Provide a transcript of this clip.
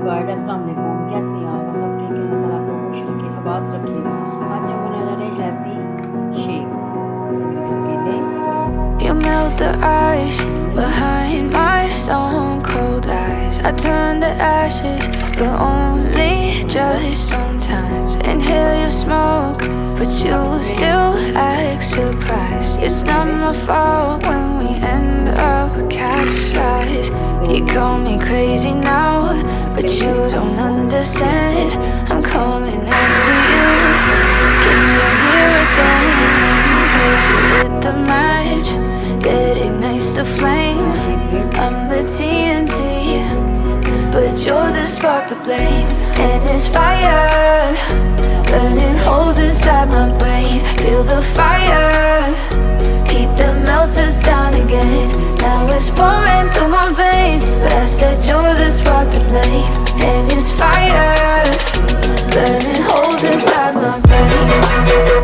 Guide अस्सलाम वालेकुम, कैसे हैं आप सब? ठीक है, अल्लाह ताला आपको खुश रखे, आबाद रखे। आज हम बना रहे हैं healthy shake. You melt the ice behind my stone cold eyes. I turn to ashes, but only just sometimes. Inhale your smoke, but you still act surprised. It's not my fault when we end up capsized. You call me crazy now, but you don't understand. I'm calling out to you. Can you hear it then? 'Cause you lit the match that ignites the flame. I'm the TNT, but you're the spark to blame. And it's fire burning holes inside my brain. Feel the fire, heat that melts us down again. Now it's pouring through my veins, but I said you're the spark to blame. And it's fire burning holes inside my brain.